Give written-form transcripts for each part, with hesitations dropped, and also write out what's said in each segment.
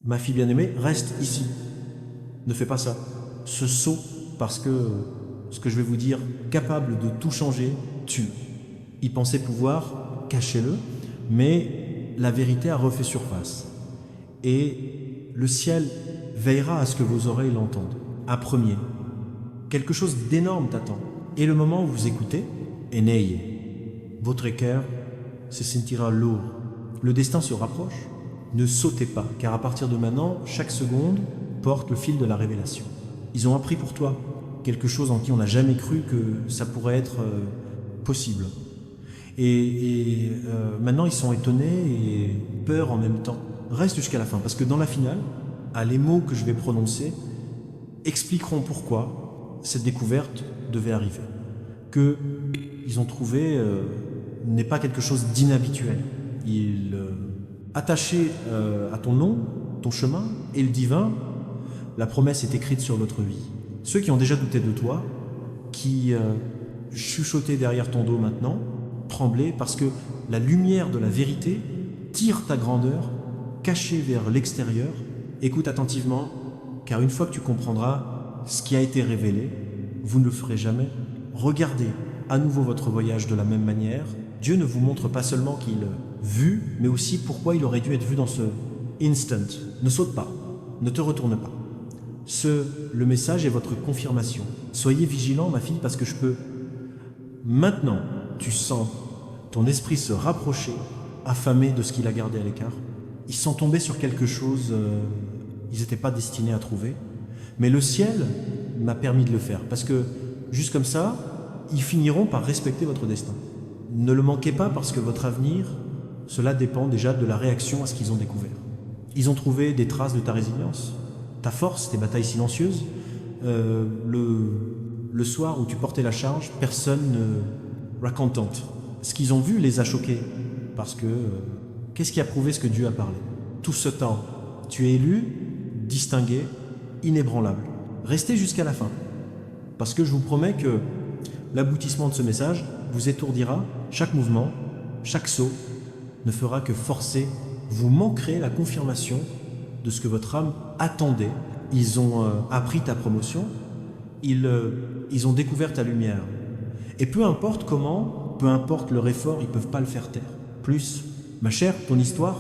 Ma fille bien-aimée, reste ici. Ne fais pas ça. Ce saut, parce que ce que je vais vous dire, capable de tout changer, tue. Il pensait pouvoir, cachez-le, mais la vérité a refait surface. Et le ciel veillera à ce que vos oreilles l'entendent. Un premier. Quelque chose d'énorme t'attend. Et le moment où vous écoutez, et n'ayez. Votre cœur se sentira lourd. Le destin se rapproche. Ne sautez pas, car à partir de maintenant, chaque seconde porte le fil de la révélation. Ils ont appris pour toi quelque chose en qui on n'a jamais cru que ça pourrait être possible. Maintenant, ils sont étonnés et peur en même temps. Reste jusqu'à la fin, parce que dans la finale, les mots que je vais prononcer expliqueront pourquoi cette découverte devait arriver. Que ils ont trouvé n'est pas quelque chose d'inhabituel. Ils attaché à ton nom, ton chemin et le divin, la promesse est écrite sur votre vie. Ceux qui ont déjà douté de toi, qui chuchotaient derrière ton dos maintenant, tremblaient parce que la lumière de la vérité tire ta grandeur, cachée vers l'extérieur. Écoute attentivement, car une fois que tu comprendras ce qui a été révélé, vous ne le ferez jamais. Regardez à nouveau votre voyage de la même manière. Dieu ne vous montre pas seulement qu'il vu, mais aussi pourquoi il aurait dû être vu dans ce instant. Ne saute pas, ne te retourne pas. Le message est votre confirmation. Soyez vigilant, ma fille, parce que je peux. Maintenant, tu sens ton esprit se rapprocher, affamé de ce qu'il a gardé à l'écart. Ils sont tombés sur quelque chose ils n'étaient pas destinés à trouver. Mais le ciel m'a permis de le faire, parce que, juste comme ça, ils finiront par respecter votre destin. Ne le manquez pas, parce que votre avenir, cela dépend déjà de la réaction à ce qu'ils ont découvert. Ils ont trouvé des traces de ta résilience, ta force, tes batailles silencieuses. Le soir où tu portais la charge, personne ne racontante. Ce qu'ils ont vu les a choqués, parce que qu'est-ce qui a prouvé ce que Dieu a parlé? Tout ce temps, tu es élu, distingué, inébranlable. Restez jusqu'à la fin, parce que je vous promets que l'aboutissement de ce message vous étourdira. Chaque mouvement, chaque saut ne fera que forcer. Vous manquerez la confirmation de ce que votre âme attendait. Ils ont appris ta promotion, ils ont découvert ta lumière. Et peu importe comment, peu importe leur effort, ils ne peuvent pas le faire taire. Plus, ma chère, ton histoire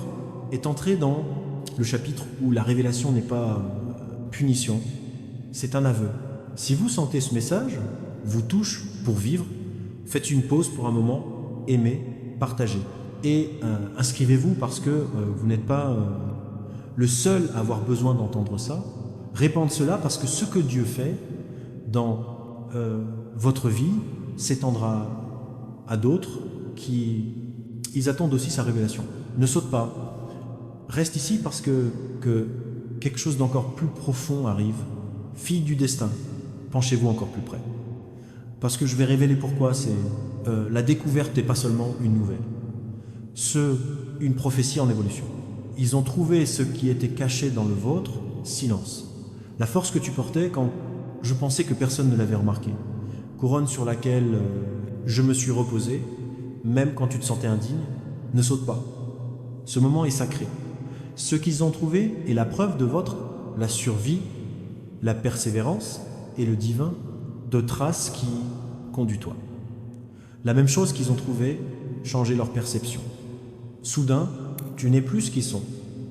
est entrée dans le chapitre où la révélation n'est pas punition, c'est un aveu. Si vous sentez ce message vous touche pour vivre, faites une pause pour un moment, aimez, partagez. Et inscrivez-vous, parce que vous n'êtes pas le seul à avoir besoin d'entendre ça. Répandez cela, parce que ce que Dieu fait dans votre vie s'étendra à d'autres qui ils attendent aussi sa révélation. Ne saute pas. Reste ici, parce que quelque chose d'encore plus profond arrive. Fille du destin, penchez-vous encore plus près. Parce que je vais révéler pourquoi c'est la découverte n'est pas seulement une nouvelle. Une prophétie en évolution. Ils ont trouvé ce qui était caché dans le vôtre, silence. La force que tu portais quand je pensais que personne ne l'avait remarqué. Couronne sur laquelle je me suis reposé, même quand tu te sentais indigne, ne saute pas. Ce moment est sacré. Ce qu'ils ont trouvé est la preuve de la survie, la persévérance et le divin de traces qui conduit-toi. La même chose qu'ils ont trouvé, changer leur perception. Soudain, tu n'es plus ce qu'ils sont,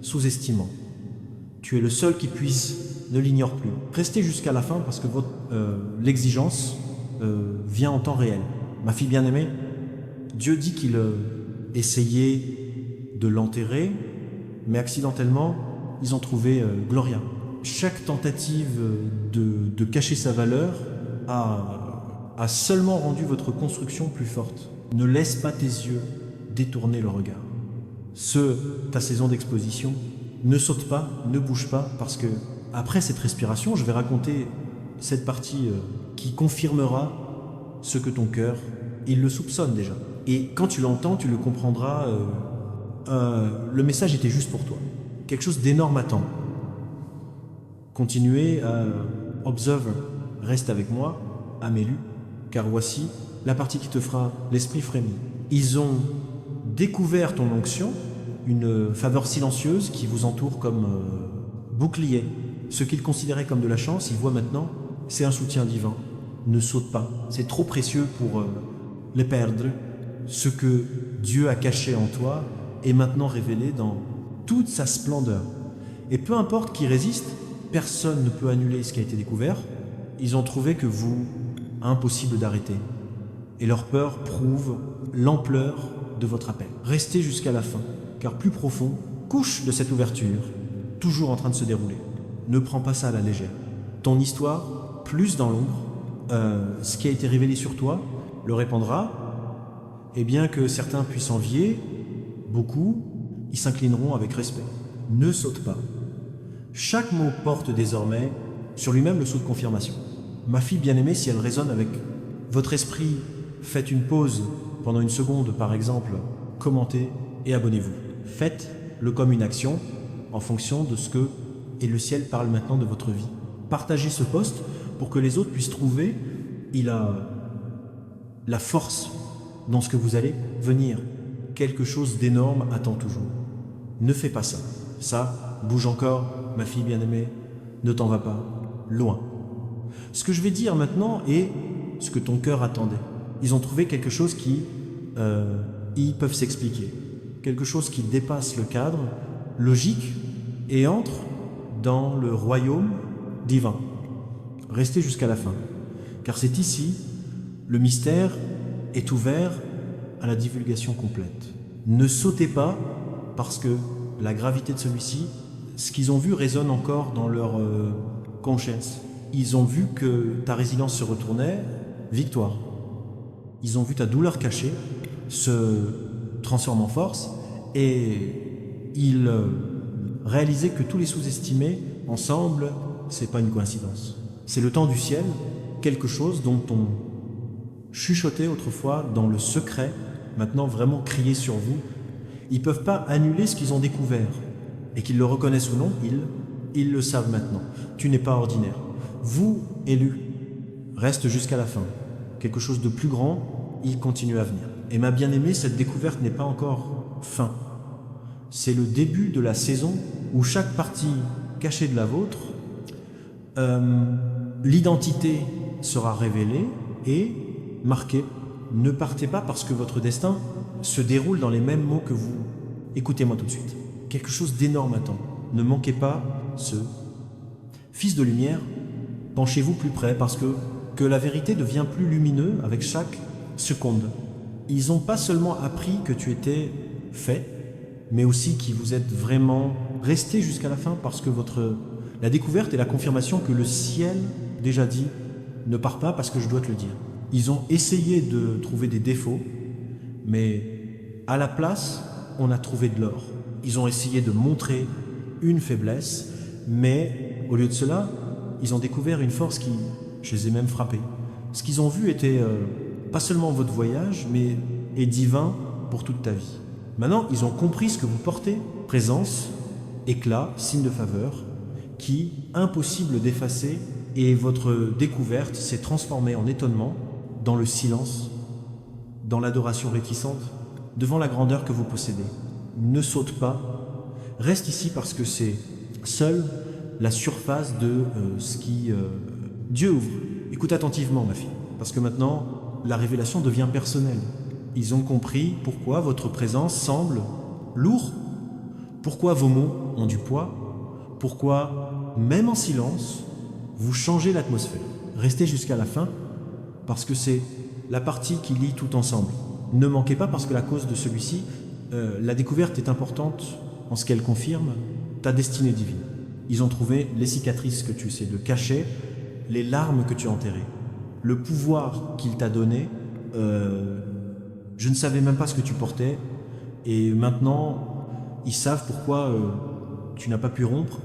sous-estimant. Tu es le seul qui puisse, ne l'ignore plus. Restez jusqu'à la fin, parce que l'exigence vient en temps réel. Ma fille bien-aimée, Dieu dit qu'il essayait de l'enterrer, mais accidentellement, ils ont trouvé Gloria. Chaque tentative de cacher sa valeur a seulement rendu votre construction plus forte. Ne laisse pas tes yeux détourner le regard. Ta saison d'exposition, ne saute pas, ne bouge pas, parce que après cette respiration, je vais raconter cette partie qui confirmera ce que ton cœur, il le soupçonne déjà. Et quand tu l'entends, tu le comprendras. Le message était juste pour toi. Quelque chose d'énorme attend. Continuez à observer. Reste avec moi, Amélu, car voici la partie qui te fera l'esprit frémir. Ils ont découvert ton onction, une faveur silencieuse qui vous entoure comme bouclier. Ce qu'ils considéraient comme de la chance, ils voient maintenant, c'est un soutien divin. Ne saute pas, c'est trop précieux pour les perdre. Ce que Dieu a caché en toi est maintenant révélé dans toute sa splendeur. Et peu importe qui résiste, personne ne peut annuler ce qui a été découvert. Ils ont trouvé que vous, impossible d'arrêter. Et leur peur prouve l'ampleur de votre appel. Restez jusqu'à la fin, car plus profond, couche de cette ouverture, toujours en train de se dérouler. Ne prends pas ça à la légère. Ton histoire, plus dans l'ombre, ce qui a été révélé sur toi, le répandra, et bien que certains puissent envier, beaucoup, ils s'inclineront avec respect. Ne saute pas. Chaque mot porte désormais sur lui-même le sceau de confirmation. Ma fille bien-aimée, si elle résonne avec votre esprit, faites une pause pendant une seconde, par exemple, commentez et abonnez-vous. Faites-le comme une action en fonction de ce que et le ciel parle maintenant de votre vie. Partagez ce post pour que les autres puissent trouver il a la force dans ce que vous allez venir. Quelque chose d'énorme attend toujours. Ne fais pas ça. Ça, bouge encore, ma fille bien-aimée, ne t'en va pas, loin. Ce que je vais dire maintenant est ce que ton cœur attendait. Ils ont trouvé quelque chose qui, ils peuvent s'expliquer. Quelque chose qui dépasse le cadre logique et entre dans le royaume divin. Restez jusqu'à la fin, car c'est ici, le mystère est ouvert à la divulgation complète. Ne sautez pas, parce que la gravité de celui-ci, ce qu'ils ont vu résonne encore dans leur conscience. Ils ont vu que ta résilience se retournait, victoire. Ils ont vu ta douleur cachée se transforme en force, et ils réalisaient que tous les sous-estimés ensemble, c'est pas une coïncidence. C'est le temps du ciel, quelque chose dont on chuchotait autrefois dans le secret, maintenant vraiment crier sur vous. Ils peuvent pas annuler ce qu'ils ont découvert, et qu'ils le reconnaissent ou non, ils le savent maintenant. Tu n'es pas ordinaire. Vous, élus, reste jusqu'à la fin. Quelque chose de plus grand, il continue à venir. Et ma bien-aimée, cette découverte n'est pas encore fin. C'est le début de la saison où chaque partie cachée de la vôtre, l'identité sera révélée et marquée. Ne partez pas parce que votre destin se déroule dans les mêmes mots que vous. Écoutez-moi tout de suite. Quelque chose d'énorme attend. Ne manquez pas ce fils de lumière. Penchez-vous plus près parce que la vérité devient plus lumineuse avec chaque seconde. Ils n'ont pas seulement appris que tu étais fait, mais aussi que vous êtes vraiment resté jusqu'à la fin parce que la découverte est la confirmation que le ciel déjà dit ne part pas parce que je dois te le dire. Ils ont essayé de trouver des défauts, mais à la place, on a trouvé de l'or. Ils ont essayé de montrer une faiblesse, mais au lieu de cela, ils ont découvert une force qui, je les ai même frappés. Ce qu'ils ont vu était pas seulement votre voyage, mais est divin pour toute ta vie. Maintenant, ils ont compris ce que vous portez, présence, éclat, signe de faveur, qui, impossible d'effacer, et votre découverte s'est transformée en étonnement, dans le silence, dans l'adoration réticente, devant la grandeur que vous possédez. Ne saute pas, reste ici parce que c'est seule la surface de ce qui Dieu ouvre. Écoute attentivement, ma fille, parce que maintenant, la révélation devient personnelle. Ils ont compris pourquoi votre présence semble lourde, pourquoi vos mots ont du poids, pourquoi, même en silence, vous changez l'atmosphère. Restez jusqu'à la fin, parce que c'est la partie qui lie tout ensemble. Ne manquez pas parce que la cause de celui-ci, la découverte est importante en ce qu'elle confirme ta destinée divine. Ils ont trouvé les cicatrices que tu essaies de cacher, les larmes que tu as enterrées, le pouvoir qu'il t'a donné. Je ne savais même pas ce que tu portais, et maintenant, ils savent pourquoi tu n'as pas pu rompre.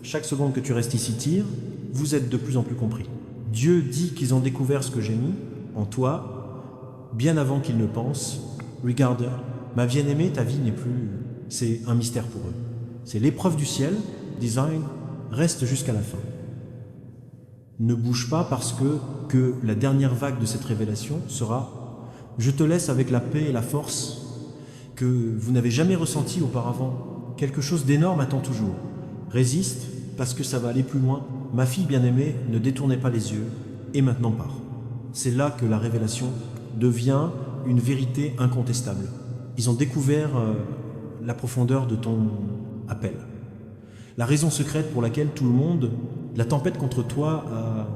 Chaque seconde que tu restes ici tire, vous êtes de plus en plus compris. Dieu dit qu'ils ont découvert ce que j'ai mis en toi, bien avant qu'ils ne pensent. Regarde, ma bien-aimée, ta vie n'est plus... C'est un mystère pour eux. C'est l'épreuve du ciel, design, reste jusqu'à la fin. Ne bouge pas parce que la dernière vague de cette révélation sera « Je te laisse avec la paix et la force que vous n'avez jamais ressentie auparavant. Quelque chose d'énorme attend toujours. Résiste, parce que ça va aller plus loin. Ma fille bien-aimée, ne détournez pas les yeux, et maintenant pars. C'est là que la révélation devient une vérité incontestable. Ils ont découvert la profondeur de ton appel. La raison secrète pour laquelle tout le monde, la tempête contre toi a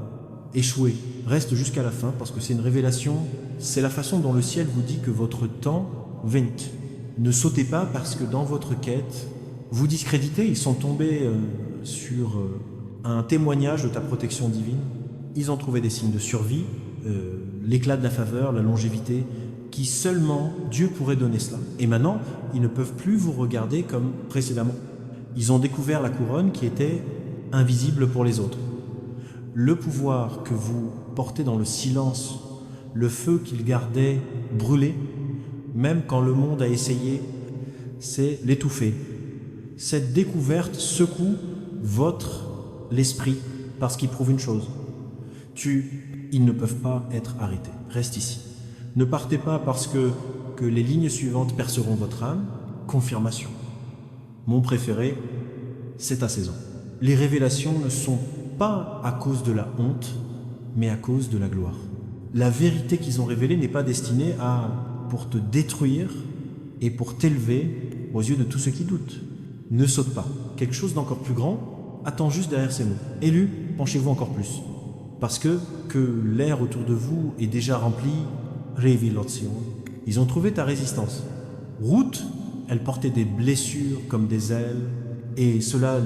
échoué, reste jusqu'à la fin, parce que c'est une révélation, c'est la façon dont le ciel vous dit que votre temps vint. Ne sautez pas parce que dans votre quête, vous discréditez, ils sont tombés sur un témoignage de ta protection divine. Ils ont trouvé des signes de survie, l'éclat de la faveur, la longévité, qui seulement Dieu pourrait donner cela. Et maintenant, ils ne peuvent plus vous regarder comme précédemment. Ils ont découvert la couronne qui était invisible pour les autres. Le pouvoir que vous portez dans le silence, le feu qu'ils gardaient brûlé, même quand le monde a essayé, c'est l'étouffer. Cette découverte secoue l'esprit, parce qu'il prouve une chose. Ils ne peuvent pas être arrêtés. Reste ici. Ne partez pas parce que les lignes suivantes perceront votre âme. Confirmation. Mon préféré, c'est ta saison. Les révélations ne sont pas à cause de la honte, mais à cause de la gloire. La vérité qu'ils ont révélée n'est pas destinée pour te détruire et pour t'élever aux yeux de tous ceux qui doutent. Ne saute pas. Quelque chose d'encore plus grand attend juste derrière ces mots. Élus, penchez-vous encore plus. Parce que l'air autour de vous est déjà rempli. Révélation. Ils ont trouvé ta résistance. Ruth, elle portait des blessures comme des ailes, et cela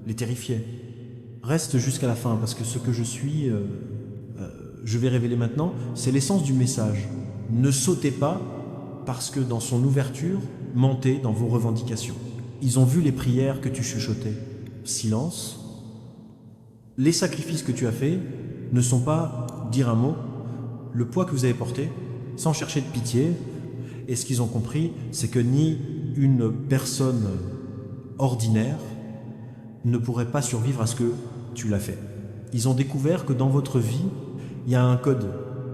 les terrifiait. Reste jusqu'à la fin, parce que ce que je suis, je vais révéler maintenant, c'est l'essence du message. Ne sautez pas, parce que dans son ouverture, mentez dans vos revendications. Ils ont vu les prières que tu chuchotais. Silence. Les sacrifices que tu as faits ne sont pas dire un mot. Le poids que vous avez porté, sans chercher de pitié, et ce qu'ils ont compris, c'est que ni une personne ordinaire ne pourrait pas survivre à ce que tu l'as fait. Ils ont découvert que dans votre vie, il y a un code,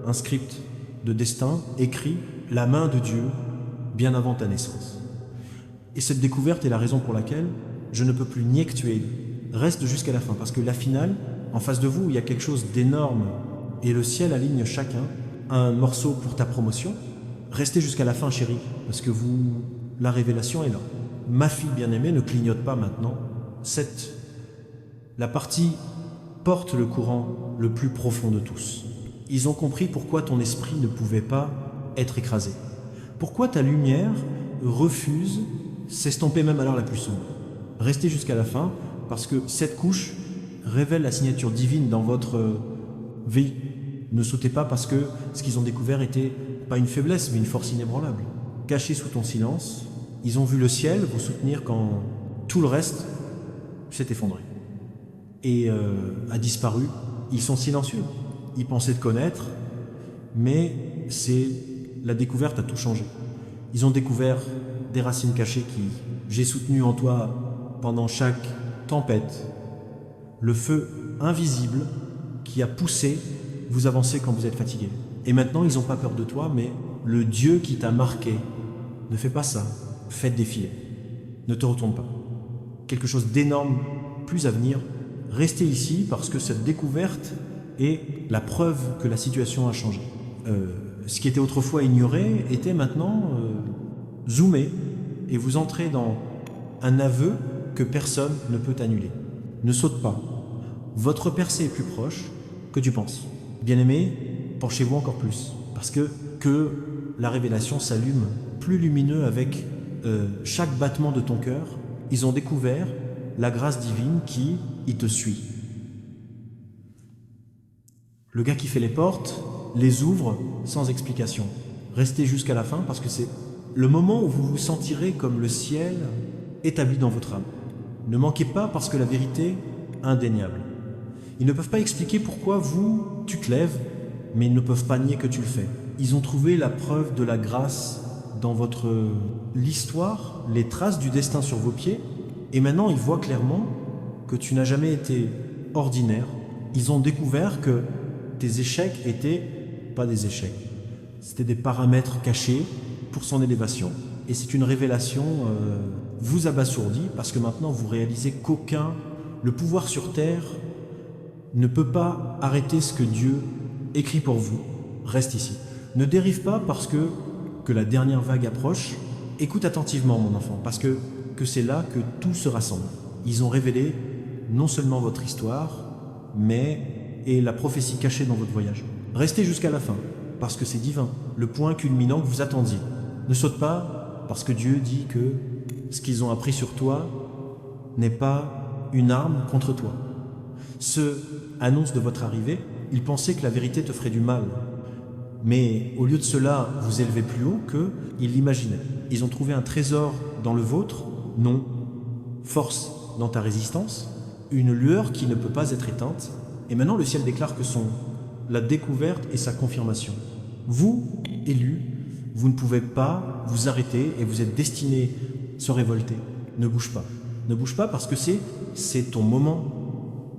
un script de destin écrit, la main de Dieu, bien avant ta naissance. Et cette découverte est la raison pour laquelle je ne peux plus nier que tu es élu. Reste jusqu'à la fin, parce que la finale, en face de vous, il y a quelque chose d'énorme, et le ciel aligne chacun un morceau pour ta promotion. Restez jusqu'à la fin, chérie, parce que la révélation est là. Ma fille bien-aimée, ne clignote pas maintenant. La partie porte le courant le plus profond de tous. Ils ont compris pourquoi ton esprit ne pouvait pas être écrasé. Pourquoi ta lumière refuse s'estomper même à l'heure la plus sombre. Restez jusqu'à la fin, parce que cette couche révèle la signature divine dans votre vie. Ne sautez pas parce que ce qu'ils ont découvert était pas une faiblesse, mais une force inébranlable. Cachés sous ton silence, ils ont vu le ciel vous soutenir quand tout le reste s'est effondré et a disparu. Ils sont silencieux. Ils pensaient te connaître, mais la découverte a tout changé. Ils ont découvert des racines cachées qui j'ai soutenues en toi pendant chaque tempête. Le feu invisible qui a poussé vous avancer quand vous êtes fatigué. Et maintenant, ils n'ont pas peur de toi, mais le Dieu qui t'a marqué. Ne fais pas ça. Faites défiler. Ne te retourne pas. Quelque chose d'énorme, plus à venir. Restez ici parce que cette découverte est la preuve que la situation a changé. Ce qui était autrefois ignoré était maintenant zoomé. Et vous entrez dans un aveu que personne ne peut annuler. Ne saute pas. Votre percée est plus proche que tu penses. Bien-aimé, penchez-vous encore plus. Parce que la révélation s'allume plus lumineux avec chaque battement de ton cœur. Ils ont découvert la grâce divine qui te suit. Le gars qui fait les portes les ouvre sans explication. Restez jusqu'à la fin parce que c'est le moment où vous vous sentirez comme le ciel établi dans votre âme. Ne manquez pas parce que la vérité est indéniable. Ils ne peuvent pas expliquer pourquoi tu te lèves, mais ils ne peuvent pas nier que tu le fais. Ils ont trouvé la preuve de la grâce dans l'histoire, les traces du destin sur vos pieds, et maintenant ils voient clairement que tu n'as jamais été ordinaire. Ils ont découvert que tes échecs étaient pas des échecs. C'était des paramètres cachés pour son élévation. Et c'est une révélation vous abasourdit parce que maintenant vous réalisez qu'aucun Le pouvoir sur terre ne peut pas arrêter ce que Dieu écrit pour vous. Reste ici. Ne dérive pas parce que la dernière vague approche. Écoute attentivement, mon enfant, parce que c'est là que tout se rassemble. Ils ont révélé non seulement votre histoire, mais et la prophétie cachée dans votre voyage. Restez jusqu'à la fin, parce que c'est divin, le point culminant que vous attendiez. Ne saute pas, parce que Dieu dit que ce qu'ils ont appris sur toi n'est pas une arme contre toi. Ceux annoncent de votre arrivée, ils pensaient que la vérité te ferait du mal. Mais au lieu de cela, vous élevez plus haut qu'ils l'imaginaient. Ils ont trouvé un trésor dans le vôtre, non, force dans ta résistance, une lueur qui ne peut pas être éteinte. Et maintenant, le ciel déclare que sont la découverte et sa confirmation. Vous, élus, vous ne pouvez pas vous arrêter et vous êtes destinés à se révolter. Ne bouge pas. Ne bouge pas parce que c'est ton moment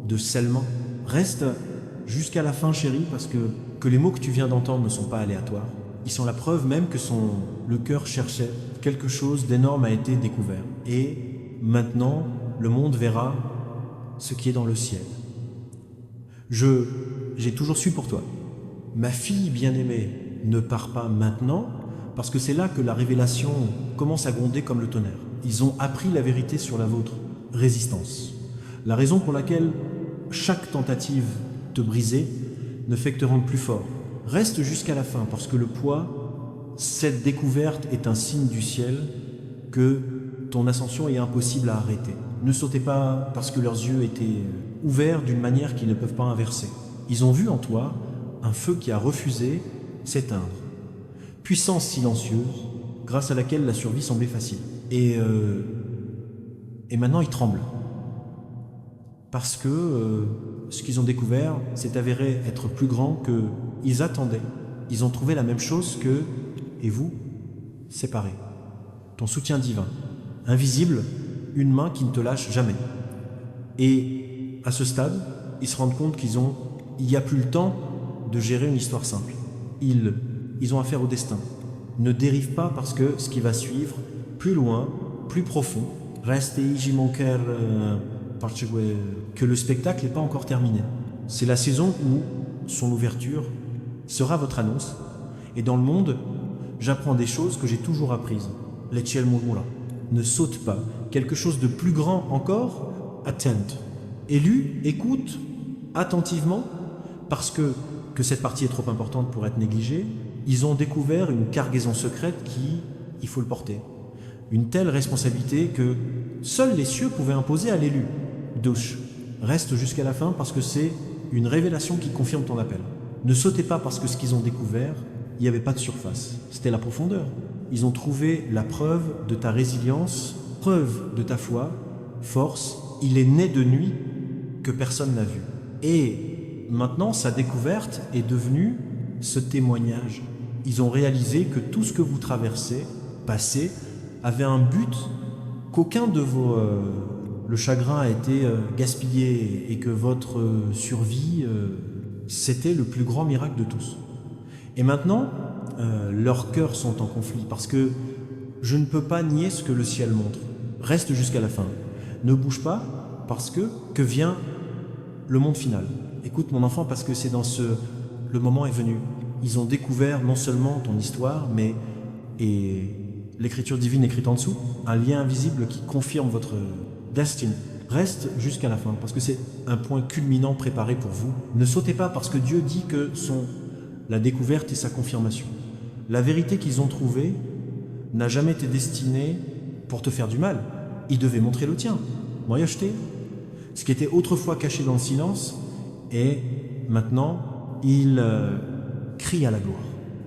de scellement. Reste jusqu'à la fin, chérie, parce que les mots que tu viens d'entendre ne sont pas aléatoires. Ils sont la preuve même que le cœur cherchait. Quelque chose d'énorme a été découvert. Et maintenant, le monde verra ce qui est dans le ciel. J'ai toujours su pour toi. Ma fille bien-aimée, ne pars pas maintenant, parce que c'est là que la révélation commence à gronder comme le tonnerre. Ils ont appris la vérité sur la vôtre. Résistance. La raison pour laquelle chaque tentative de briser ne fait que te rendre plus fort. Reste jusqu'à la fin, parce que le poids, cette découverte est un signe du ciel que ton ascension est impossible à arrêter. Ne sautez pas parce que leurs yeux étaient ouverts d'une manière qu'ils ne peuvent pas inverser. Ils ont vu en toi un feu qui a refusé s'éteindre. Puissance silencieuse, grâce à laquelle la survie semblait facile. Et maintenant ils tremblent. Parce que ce qu'ils ont découvert s'est avéré être plus grand qu'ils attendaient. Ils ont trouvé la même chose et vous, séparés. Ton soutien divin, invisible, une main qui ne te lâche jamais. Et à ce stade, ils se rendent compte il n'y a plus le temps de gérer une histoire simple. Ils ont affaire au destin. Ne dérive pas parce que ce qui va suivre, plus loin, plus profond, reste ici mon cœur, parce que le spectacle n'est pas encore terminé. C'est la saison où son ouverture sera votre annonce. Et dans le monde, j'apprends des choses que j'ai toujours apprises. L'Etchel Murmura. Ne saute pas. Quelque chose de plus grand encore, attente. Élu, écoute attentivement, parce que cette partie est trop importante pour être négligée. Ils ont découvert une cargaison secrète il faut le porter. Une telle responsabilité que seuls les cieux pouvaient imposer à l'élu. Douche, reste jusqu'à la fin parce que c'est une révélation qui confirme ton appel. Ne sautez pas parce que ce qu'ils ont découvert, il n'y avait pas de surface, c'était la profondeur. Ils ont trouvé la preuve de ta résilience, preuve de ta foi, force. Il est né de nuit que personne n'a vu. Et maintenant, sa découverte est devenue ce témoignage. Ils ont réalisé que tout ce que vous traversez, passé, avait un but qu'aucun de vos... le chagrin a été gaspillé et que votre survie, c'était le plus grand miracle de tous. Et maintenant, leurs cœurs sont en conflit parce que je ne peux pas nier ce que le ciel montre. Reste jusqu'à la fin. Ne bouge pas parce que vient le monde final. Écoute mon enfant parce que c'est le moment est venu. Ils ont découvert non seulement ton histoire, mais l'écriture divine écrite en dessous, un lien invisible qui confirme votre destin. Reste jusqu'à la fin, parce que c'est un point culminant préparé pour vous. Ne sautez pas, parce que Dieu dit que la découverte et sa confirmation. La vérité qu'ils ont trouvée n'a jamais été destinée pour te faire du mal. Il devait montrer le tien. Moi, acheté. Ce qui était autrefois caché dans le silence, et maintenant, ils crient à la gloire.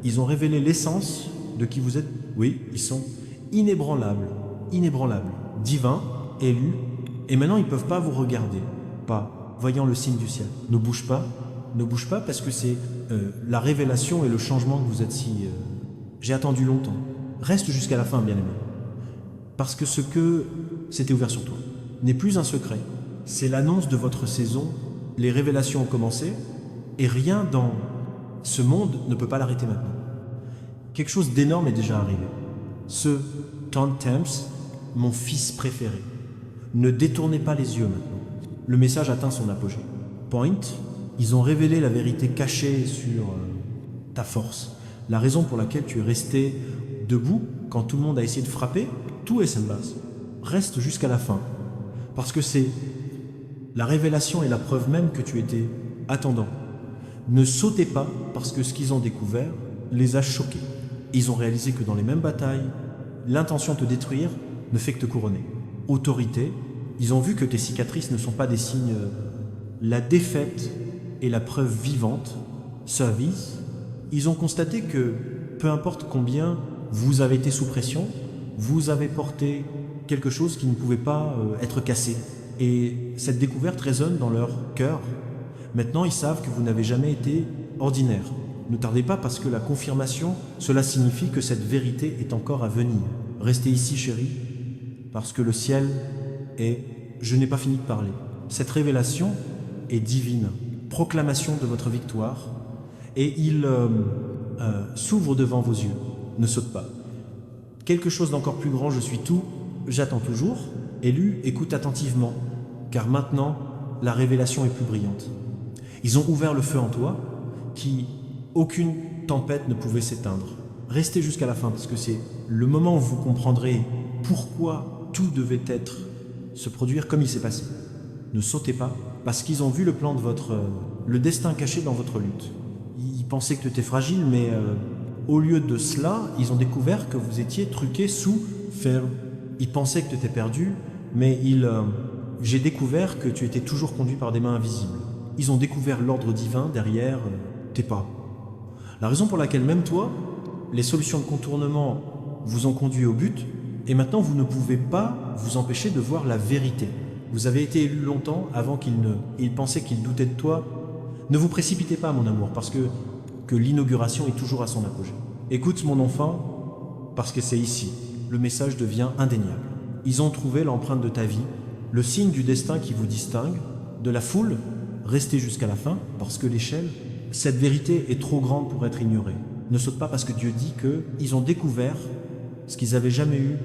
Ils ont révélé l'essence de qui vous êtes. Oui, ils sont inébranlables, divins, élus, et maintenant ils ne peuvent pas vous regarder, pas, voyant le signe du ciel. Ne bouge pas parce que c'est la révélation et le changement que vous êtes si... J'ai attendu longtemps. Reste jusqu'à la fin, bien-aimé. Parce que ce que s'était ouvert sur toi n'est plus un secret. C'est l'annonce de votre saison. Les révélations ont commencé et rien dans ce monde ne peut pas l'arrêter maintenant. Quelque chose d'énorme est déjà arrivé. Ce Tom Temps, mon fils préféré. Ne détournez pas les yeux maintenant. le message atteint son apogée. Point, ils ont révélé la vérité cachée sur ta force. La raison pour laquelle tu es resté debout quand tout le monde a essayé de frapper, tout est Sembas. Reste jusqu'à la fin. Parce que c'est la révélation et la preuve même que tu étais attendant. Ne sautez pas parce que ce qu'ils ont découvert les a choqués. Ils ont réalisé que dans les mêmes batailles, l'intention de te détruire ne fait que te couronner. Autorité, ils ont vu que tes cicatrices ne sont pas des signes. La défaite est la preuve vivante. Service, ils ont constaté que peu importe combien vous avez été sous pression, vous avez porté quelque chose qui ne pouvait pas être cassé. Et cette découverte résonne dans leur cœur. Maintenant, ils savent que vous n'avez jamais été ordinaire. Ne tardez pas parce que la confirmation, cela signifie que cette vérité est encore à venir. Restez ici, chérie, parce que le ciel est... Je n'ai pas fini de parler. Cette révélation est divine. Proclamation de votre victoire. Et il s'ouvre devant vos yeux. Ne saute pas. Quelque chose d'encore plus grand, je suis tout, j'attends toujours. Élu, écoute attentivement, car maintenant, la révélation est plus brillante. Ils ont ouvert le feu en toi, qui aucune tempête ne pouvait s'éteindre. Restez jusqu'à la fin, parce que c'est le moment où vous comprendrez pourquoi tout devait se produire comme il s'est passé. Ne sautez pas, parce qu'ils ont vu le plan de le destin caché dans votre lutte. Ils pensaient que tu étais fragile, mais au lieu de cela, ils ont découvert que vous étiez truqué sous ferme. Ils pensaient que tu étais perdu, mais j'ai découvert que tu étais toujours conduit par des mains invisibles. Ils ont découvert l'ordre divin derrière tes pas. La raison pour laquelle même toi, les solutions de contournement vous ont conduit au but, et maintenant vous ne pouvez pas vous empêcher de voir la vérité. Vous avez été élu longtemps avant qu'ils pensaient qu'ils doutaient de toi. Ne vous précipitez pas, mon amour, parce que l'inauguration est toujours à son apogée. Écoute, mon enfant, parce que c'est ici. Le message devient indéniable. Ils ont trouvé l'empreinte de ta vie, le signe du destin qui vous distingue, de la foule. Restez jusqu'à la fin, parce que l'échelle, cette vérité est trop grande pour être ignorée. Ne saute pas parce que Dieu dit qu'ils ont découvert ce qu'ils n'avaient jamais eu